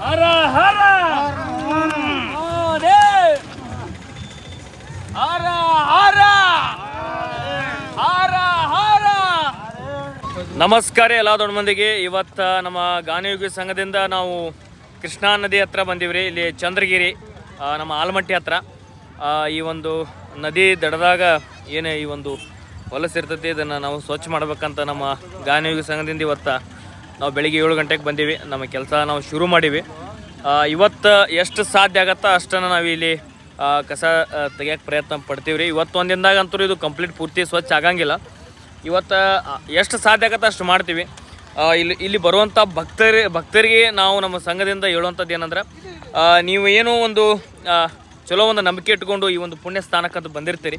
ಹರ ಹರ ಹರ ಹರ ಹರ ಹರ. ನಮಸ್ಕಾರ ಎಲ್ಲ ದೊಡ್ಡ ಮಂದಿಗೆ. ಇವತ್ತು ನಮ್ಮ ಗಾನಯೋಗಿ ಸಂಘದಿಂದ ನಾವು ಕೃಷ್ಣಾ ನದಿ ಹತ್ರ ಬಂದೀವ್ರಿ. ಇಲ್ಲಿ ಚಂದ್ರಗಿರಿ ನಮ್ಮ ಆಲಮಟ್ಟಿ ಹತ್ರ ಈ ಒಂದು ನದಿ ದಡದಾಗ ಏನೇ ಈ ಒಂದು ಹೊಲಸಿರ್ತೈತಿ, ಇದನ್ನು ನಾವು ಸ್ವಚ್ಛ ಮಾಡ್ಬೇಕಂತ ನಮ್ಮ ಗಾನಯೋಗಿ ಸಂಘದಿಂದ ಇವತ್ತು ನಾವು ಬೆಳಿಗ್ಗೆ 7 ಗಂಟೆಗೆ ಬಂದೀವಿ. ನಮ್ಮ ಕೆಲಸ ನಾವು ಶುರು ಮಾಡೀವಿ. ಇವತ್ತು ಎಷ್ಟು ಸಾಧ್ಯ ಆಗತ್ತಾ ಅಷ್ಟನ್ನು ನಾವು ಇಲ್ಲಿ ಕಸ ತೆಗಿಯೋಕ್ಕೆ ಪ್ರಯತ್ನ ಪಡ್ತೀವಿ ರೀ. ಇವತ್ತು ಒಂದು ದಿನದಾಗ ಅಂತೂ ಇದು ಕಂಪ್ಲೀಟ್ ಪೂರ್ತಿ ಸ್ವಚ್ಛ ಆಗಂಗಿಲ್ಲ. ಇವತ್ತು ಎಷ್ಟು ಸಾಧ್ಯ ಆಗತ್ತೆ ಅಷ್ಟು ಮಾಡ್ತೀವಿ. ಇಲ್ಲಿ ಬರುವಂಥ ಭಕ್ತರಿಗೆ ನಾವು ನಮ್ಮ ಸಂಘದಿಂದ ಹೇಳುವಂಥದ್ದು ಏನಂದ್ರೆ, ನೀವು ಏನೋ ಒಂದು ಚಲೋ ಒಂದು ನಂಬಿಕೆ ಇಟ್ಕೊಂಡು ಈ ಒಂದು ಪುಣ್ಯ ಸ್ಥಾನಕ್ಕಂತ ಬಂದಿರ್ತೀರಿ.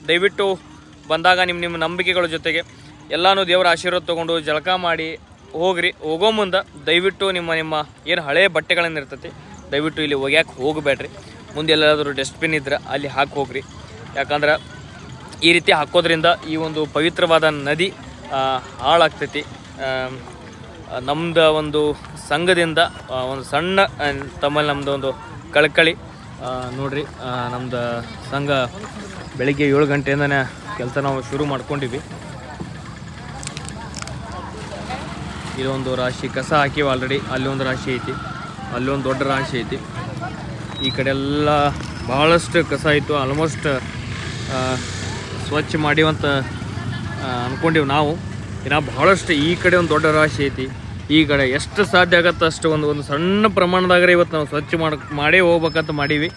ದಯವಿಟ್ಟು ಬಂದಾಗ ನಿಮ್ಮ ನಂಬಿಕೆಗಳ ಜೊತೆಗೆ ಎಲ್ಲನೂ ದೇವರ ಆಶೀರ್ವಾದ ತೊಗೊಂಡು ಜಳಕ ಮಾಡಿ ಹೋಗ್ರಿ. ಹೋಗೋ ಮುಂದೆ ದಯವಿಟ್ಟು ನಿಮ್ಮ ಏನು ಹಳೆಯ ಬಟ್ಟೆಗಳನ್ನು ಇರ್ತೈತಿ ದಯವಿಟ್ಟು ಇಲ್ಲಿ ಒಗ್ಯಾಕೆ ಹೋಗಬೇಡ್ರಿ. ಮುಂದೆ ಎಲ್ಲಾದರೂ ಡಸ್ಟ್ಬಿನ್ ಇದ್ರೆ ಅಲ್ಲಿ ಹಾಕಿ ಹೋಗ್ರಿ. ಯಾಕಂದ್ರೆ ಈ ರೀತಿ ಹಾಕೋದ್ರಿಂದ ಈ ಒಂದು ಪವಿತ್ರವಾದ ನದಿ ಹಾಳಾಗ್ತೈತಿ. ನಮ್ಮದು ಒಂದು ಸಂಘದಿಂದ ಒಂದು ಸಣ್ಣ ತಮ್ಮಲ್ಲಿ ನಮ್ಮದು ಒಂದು ಕಳಕಳಿ ನೋಡಿರಿ. ನಮ್ಮದು ಸಂಘ ಬೆಳಿಗ್ಗೆ 7 ಗಂಟೆಯಿಂದನೇ ಕೆಲಸ ನಾವು ಶುರು ಮಾಡ್ಕೊಂಡಿವಿ. ಇಲ್ಲೊಂದು ರಾಶಿ ಕಸ ಹಾಕಿವಿ ಆಲ್ರೆಡಿ. ಅಲ್ಲಿ ಒಂದು ರಾಶಿ ಐತಿ, ಅಲ್ಲಿ ಒಂದು ದೊಡ್ಡ ರಾಶಿ ಐತಿ. ಈ ಕಡೆ ಎಲ್ಲ ಭಾಳಷ್ಟು ಕಸ ಆಯಿತು. ಆಲ್ಮೋಸ್ಟ್ ಸ್ವಚ್ಛ ಮಾಡಿವಂತ ಅಂದ್ಕೊಂಡಿವಿ ನಾವು. ಇನ್ನು ಭಾಳಷ್ಟು ಈ ಕಡೆ ಒಂದು ದೊಡ್ಡ ರಾಶಿ ಐತಿ. ಈ ಕಡೆ ಎಷ್ಟು ಸಾಧ್ಯ ಆಗತ್ತೆ ಅಷ್ಟು ಒಂದು ಸಣ್ಣ ಪ್ರಮಾಣದಾಗ್ರೆ ಇವತ್ತು ನಾವು ಸ್ವಚ್ಛ ಮಾಡೇ ಹೋಗ್ಬೇಕಂತ ಮಾಡೀವಿ.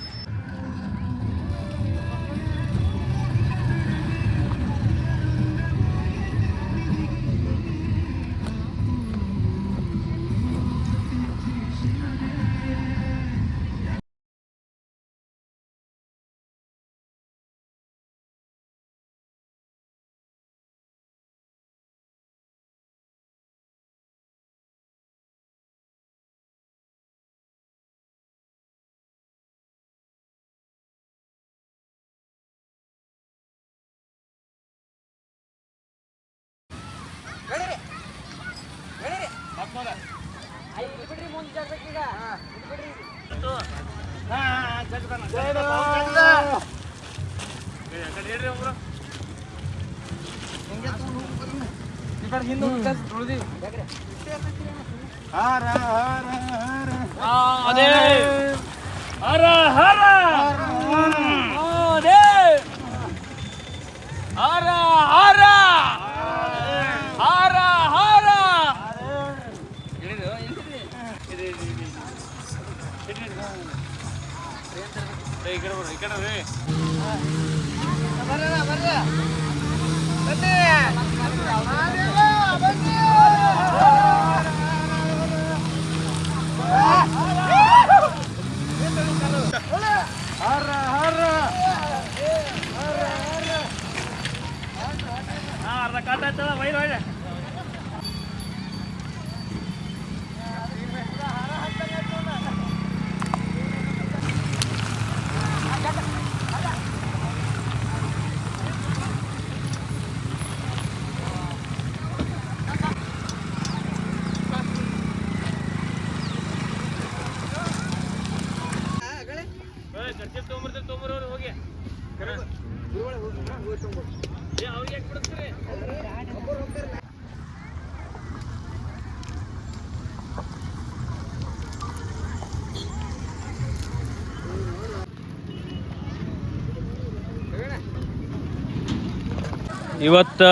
ಇವತ್ತು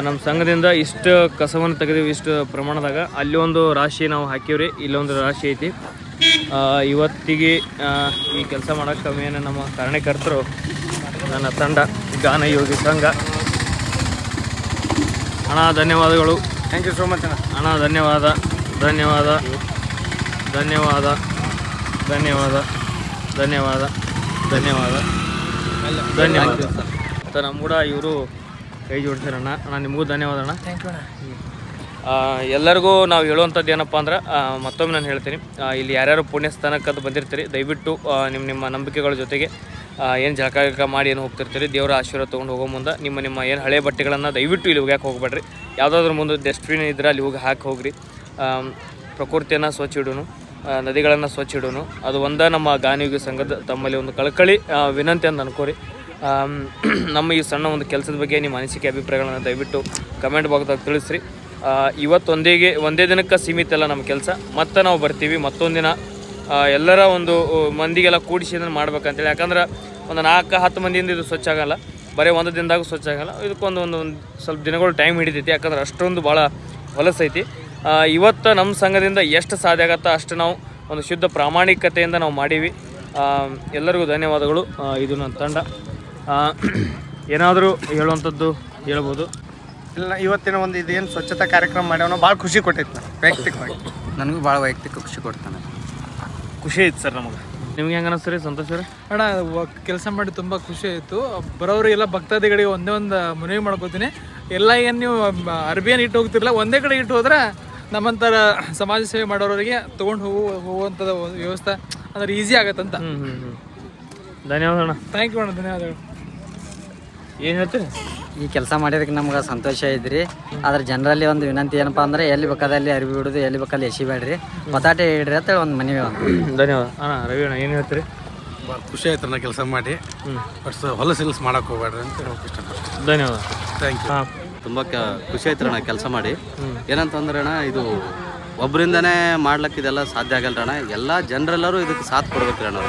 ನಮ್ಮ ಸಂಘದಿಂದ ಇಷ್ಟು ಕಸವನ್ನು ತೆಗೆದೀವಿ, ಇಷ್ಟು ಪ್ರಮಾಣದಾಗ. ಅಲ್ಲಿ ಒಂದು ರಾಶಿ ನಾವು ಹಾಕಿವ್ರಿ, ಇಲ್ಲೊಂದು ರಾಶಿ ಐತಿ. ಇವತ್ತಿಗೆ ಈ ಕೆಲಸ ಮಾಡೋಕ್ಕೆ ಮೇನ್ ನಮ್ಮ ಕಾರಣಕರ್ತರು ನನ್ನ ತಂಡ ಗಾನಯೋಗಿ ಸಂಘ. ಅಣ್ಣ ಧನ್ಯವಾದಗಳು. ಥ್ಯಾಂಕ್ ಯು ಸೋ ಮಚ್ ಅಣ್ಣ. ಧನ್ಯವಾದ ಧನ್ಯವಾದ ಧನ್ಯವಾದ ಧನ್ಯವಾದ ಧನ್ಯವಾದ ಧನ್ಯವಾದ ಧನ್ಯವಾದ. ನಮ್ಮ ಕೂಡ ಇವರು ಕೈ ಜೋಡಿಸ್ಯಾರಣ್ಣ. ಅಣ್ಣ ನಿಮಗೂ ಧನ್ಯವಾದ ಅಣ್ಣ. ಥ್ಯಾಂಕ್ ಯು ಅಣ್ಣ. ಎಲ್ಲರಿಗೂ ನಾವು ಹೇಳುವಂಥದ್ದು ಏನಪ್ಪ ಅಂದ್ರೆ, ಮತ್ತೊಮ್ಮೆ ನಾನು ಹೇಳ್ತೀನಿ, ಇಲ್ಲಿ ಯಾರ್ಯಾರು ಪುಣ್ಯ ಸ್ಥಾನಕ್ಕಂತ ಬಂದಿರ್ತೀರಿ ದಯವಿಟ್ಟು ನಿಮ್ಮ ನಂಬಿಕೆಗಳ ಜೊತೆಗೆ ಏನು ಜಳಕ ಮಾಡಿ ಏನು ಹೋಗ್ತಿರ್ತೀರಿ, ದೇವರ ಆಶೀರ್ವಾದ ತೊಗೊಂಡು ಹೋಗೋ ಮುಂದೆ ನಿಮ್ಮ ಏನು ಹಳೆ ಬಟ್ಟೆಗಳನ್ನು ದಯವಿಟ್ಟು ಇಲ್ಲಿ ಹೋಗ್ಯಾಕೆ ಹೋಗ್ಬೇಡ್ರಿ. ಯಾವುದಾದ್ರೂ ಮುಂದೆ ಡಸ್ಟ್ಬಿನ್ ಇದ್ರೆ ಅಲ್ಲಿ ಹೋಗಿ ಹಾಕಿ ಹೋಗ್ರಿ. ಪ್ರಕೃತಿಯನ್ನು ಸ್ವಚ್ಛ ಇಡೋನು, ನದಿಗಳನ್ನು ಸ್ವಚ್ಛ ಇಡೋನು. ಅದು ಒಂದೇ ನಮ್ಮ ಗಾನಯೋಗಿ ಸಂಘದ ತಮ್ಮಲ್ಲಿ ಒಂದು ಕಳಕಳಿ ವಿನಂತಿ ಅಂತ ಅನ್ಕೋರಿ. ನಮ್ಮ ಈ ಸಣ್ಣ ಒಂದು ಕೆಲಸದ ಬಗ್ಗೆ ನಿಮ್ಮ ಅನಿಸಿಕೆ ಅಭಿಪ್ರಾಯಗಳನ್ನು ದಯವಿಟ್ಟು ಕಮೆಂಟ್ ಬಾಕ್ಸ್ದಾಗ ತಿಳಿಸ್ರಿ. ಇವತ್ತು ಒಂದೇ ದಿನಕ್ಕೆ ಸೀಮಿತ ಅಲ್ಲ ನಮ್ಮ ಕೆಲಸ. ಮತ್ತೆ ನಾವು ಬರ್ತೀವಿ ಮತ್ತೊಂದು ದಿನ ಎಲ್ಲರ ಒಂದು ಮಂದಿಗೆಲ್ಲ ಕೂಡಿಸಿ ಇದನ್ನು ಮಾಡ್ಬೇಕಂತೇಳಿ. ಯಾಕಂದ್ರೆ ಒಂದು 4-10 ಮಂದಿಯಿಂದ ಇದು ಸ್ವಚ್ಛ ಆಗೋಲ್ಲ, ಬರೀ ಒಂದು ದಿನದಾಗ ಸ್ವಚ್ಛ ಆಗೋಲ್ಲ. ಇದಕ್ಕೊಂದು ಸ್ವಲ್ಪ ದಿನಗಳು ಟೈಮ್ ಹಿಡಿತೈತಿ, ಯಾಕಂದ್ರೆ ಅಷ್ಟೊಂದು ಭಾಳ ಹೊಲಸೈತಿ. ಇವತ್ತು ನಮ್ಮ ಸಂಘದಿಂದ ಎಷ್ಟು ಸಾಧ್ಯ ಆಗತ್ತೋ ಅಷ್ಟು ನಾವು ಒಂದು ಶುದ್ಧ ಪ್ರಾಮಾಣಿಕತೆಯಿಂದ ನಾವು ಮಾಡೀವಿ. ಎಲ್ಲರಿಗೂ ಧನ್ಯವಾದಗಳು. ಇದು ನನ್ನ ತಂಡ. ಏನಾದರೂ ಹೇಳುವಂಥದ್ದು ಹೇಳ್ಬೋದು? ಇಲ್ಲ, ಇವತ್ತಿನ ಒಂದು ಇದೇನು ಸ್ವಚ್ಛತಾ ಕಾರ್ಯಕ್ರಮ ಮಾಡ್ಯಾವ ಭಾಳ ಖುಷಿ ಕೊಟ್ಟೈತೆ ವೈಯಕ್ತಿಕವಾಗಿ. ನನಗೂ ಭಾಳ ವೈಯಕ್ತಿಕ ಖುಷಿ ಕೊಡ್ತಾನೆ. ಖುಷಿ ಐತೆ ಸರ್ ನಮಗೆ. ನಿಮ್ಗೆ ಹೆಂಗೆ ಅನ್ನಿಸ್ತೀರಿ ಸಂತೋಷ್ ಸರ್? ಅಣ್ಣ ಕೆಲಸ ಮಾಡಿ ತುಂಬ ಖುಷಿ ಆಯಿತು. ಬರೋರಿಗೆಲ್ಲ ಭಕ್ತಾದಿಗಳಿಗೆ ಒಂದೇ ಒಂದು ಮನವಿ ಮಾಡ್ಕೋತೀನಿ, ಎಲ್ಲ ಏನು ನೀವು ಅರ್ಬಿಯನ್ನು ಇಟ್ಟು ಹೋಗ್ತಿರಲ್ಲ, ಒಂದೇ ಕಡೆ ಇಟ್ಟು ಹೋದ್ರೆ ನಮ್ಮಂಥರ ಸಮಾಜ ಸೇವೆ ಮಾಡೋರಿಗೆ ತೊಗೊಂಡು ಹೋಗುವಂಥದ್ದು ವ್ಯವಸ್ಥೆ ಅಂದ್ರೆ ಈಸಿ ಆಗತ್ತಂತ. ಧನ್ಯವಾದ ಅಣ್ಣ. ಥ್ಯಾಂಕ್ ಯು ಅಣ್ಣ, ಧನ್ಯವಾದಗಳು. ಏನು ಹೇಳ್ತೀರಿ? ಈ ಕೆಲಸ ಮಾಡಿದಕ್ಕೆ ನಮ್ಗೆ ಸಂತೋಷ ಐತ್ರಿ. ಆದ್ರೆ ಜನರಲ್ಲಿ ಒಂದು ವಿನಂತಿ ಏನಪ್ಪ ಅಂದ್ರೆ ಎಲ್ಲಿ ಬೇಕಾದಲ್ಲಿ ಅರಿವಿ ಬಿಡೋದು, ಎಲ್ಲಿ ಬೇಕಲ್ಲಿ ಎಸಿಬೇಡ್ರಿ, ಪತಾಟೆ ಇಡ್ರಿ ಅಂತ ಒಂದು ಮನವಿ. ಧನ್ಯವಾದ ಅಣ್ಣ. ರವಿ ಅಣ್ಣ ಏನು ಹೇಳ್ತೀರಿ? ಭಾಳ ಖುಷಿ ಆಯ್ತು ಅಣ್ಣ ಕೆಲಸ ಮಾಡಿ. ಬಟ್ ಹೊಲಸು ಮಾಡಕ್ಕೆ ಹೋಗ್ಬೇಡ್ರಿ ಅಂತ ಹೇಳೋಕೆ ಇಷ್ಟಪಡ್ತೀನಿ. ಧನ್ಯವಾದ. Thank you. ಹಾಂ, ತುಂಬ ಖುಷಿ ಆಯ್ತು ಅಣ್ಣ ಕೆಲಸ ಮಾಡಿ. ಏನಂತಂದ್ರೆ ಅಣ್ಣ, ಇದು ಒಬ್ಬರಿಂದನೇ ಮಾಡ್ಲಿಕ್ಕೆ ಇದೆಲ್ಲ ಸಾಧ್ಯ ಆಗಲ್ಲ ಅಣ್ಣ. ಎಲ್ಲ ಜನರೆಲ್ಲರೂ ಇದಕ್ಕೆ ಸಾಥ್ ಕೊಡ್ಬೇಕ್ರಿ ಅಣ್ಣ.